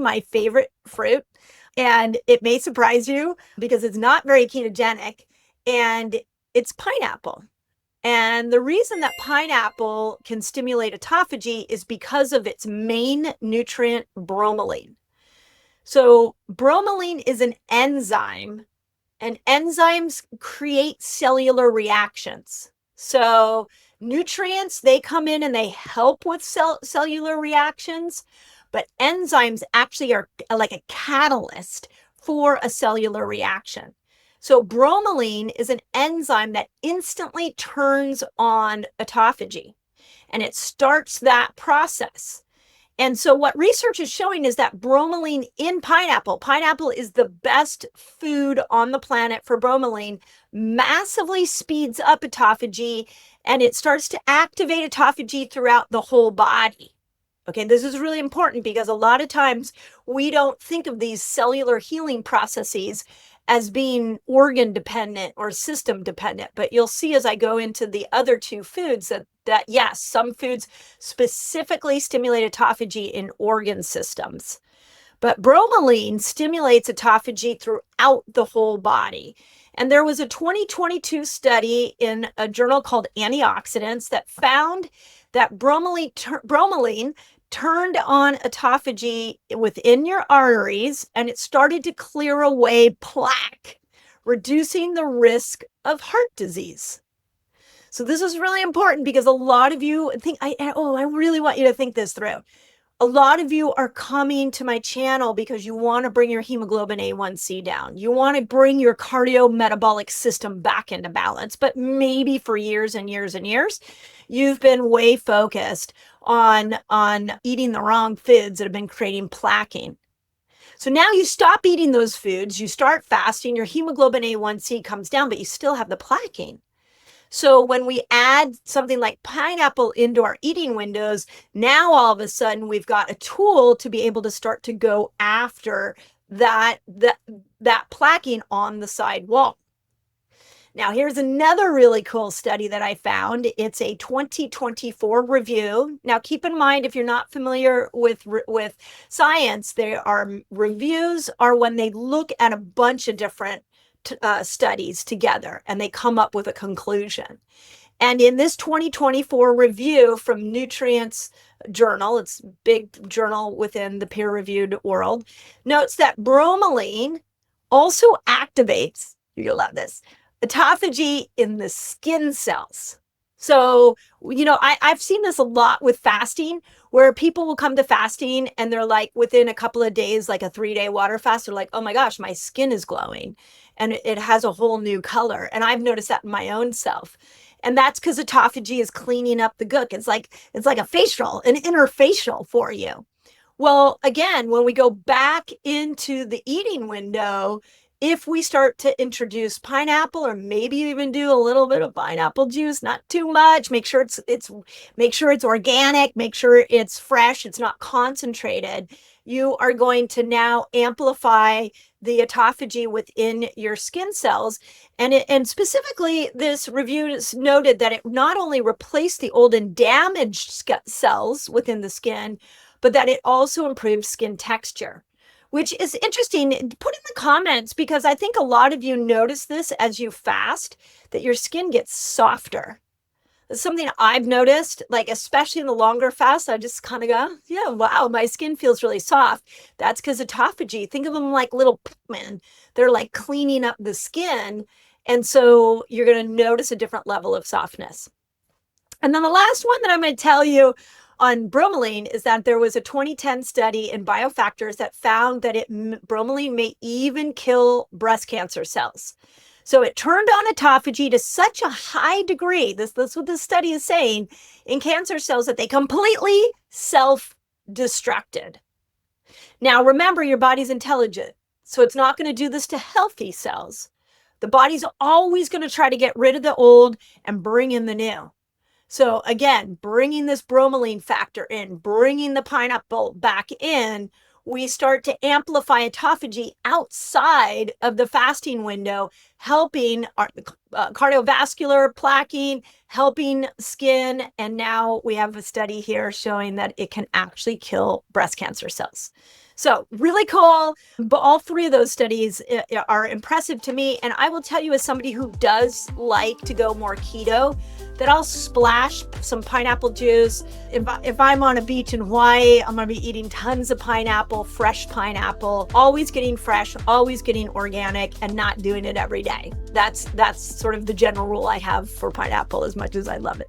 my favorite fruit. And it may surprise you because it's not very ketogenic, and it's pineapple. And the reason that pineapple can stimulate autophagy is because of its main nutrient, bromelain. So bromelain is an enzyme, and enzymes create cellular reactions. So nutrients, they come in and they help with cellular reactions, but enzymes actually are like a catalyst for a cellular reaction. So bromelain is an enzyme that instantly turns on autophagy, and it starts that process. And so what research is showing is that bromelain in pineapple is the best food on the planet for bromelain, massively speeds up autophagy, and it starts to activate autophagy throughout the whole body. Okay, this is really important because a lot of times we don't think of these cellular healing processes as being organ dependent or system dependent. But you'll see as I go into the other two foods that yes, some foods specifically stimulate autophagy in organ systems. But bromelain stimulates autophagy throughout the whole body. And there was a 2022 study in a journal called Antioxidants that found that bromelain turned on autophagy within your arteries, and it started to clear away plaque, reducing the risk of heart disease. So this is really important because a lot of you think, I really want you to think this through. A lot of you are coming to my channel because you want to bring your hemoglobin A1C down. You want to bring your cardiometabolic system back into balance. But maybe for years and years and years, you've been way focused on eating the wrong foods that have been creating plaquing. So now you stop eating those foods, you start fasting, your hemoglobin A1C comes down, but you still have the plaquing. So when we add something like pineapple into our eating windows, now all of a sudden we've got a tool to be able to start to go after that plaquing on the side wall. Now, here's another really cool study that I found. It's a 2024 review. Now, keep in mind, if you're not familiar with science, reviews are when they look at a bunch of different studies together and they come up with a conclusion. And in this 2024 review from Nutrients Journal, it's a big journal within the peer-reviewed world, notes that bromelain also activates, you'll love this, autophagy in the skin cells. So, I've seen this a lot with fasting, where people will come to fasting and they're like, within a couple of days, like a 3-day water fast, they're like, oh my gosh, my skin is glowing and it has a whole new color. And I've noticed that in my own self. And that's because autophagy is cleaning up the gook. It's like a facial, an inner facial for you. Well, again, when we go back into the eating window, if we start to introduce pineapple, or maybe even do a little bit of pineapple juice, not too much, make sure it's organic, make sure it's fresh, it's not concentrated, you are going to now amplify the autophagy within your skin cells. And specifically, this review noted that it not only replaced the old and damaged cells within the skin, but that it also improved skin texture, which is interesting. Put in the comments, because I think a lot of you notice this as you fast, that your skin gets softer. It's something I've noticed, like especially in the longer fast, I just kind of go, yeah, wow, my skin feels really soft. That's because autophagy, think of them like little men. They're like cleaning up the skin. And so you're going to notice a different level of softness. And then the last one that I'm going to tell you on bromelain is that there was a 2010 study in Biofactors that found that bromelain may even kill breast cancer cells. So it turned on autophagy to such a high degree, this is what this study is saying, in cancer cells that they completely self-destructed. Now, remember, your body's intelligent, so it's not going to do this to healthy cells. The body's always going to try to get rid of the old and bring in the new. So again, bringing this bromelain factor in, bringing the pineapple back in, we start to amplify autophagy outside of the fasting window, helping cardiovascular, plaquing, helping skin. And now we have a study here showing that it can actually kill breast cancer cells. So really cool. But all three of those studies are impressive to me. And I will tell you, as somebody who does like to go more keto, that I'll splash some pineapple juice. If I'm on a beach in Hawaii, I'm going to be eating tons of pineapple, fresh pineapple, always getting fresh, always getting organic, and not doing it every day. That's sort of the general rule I have for pineapple, as much as I love it.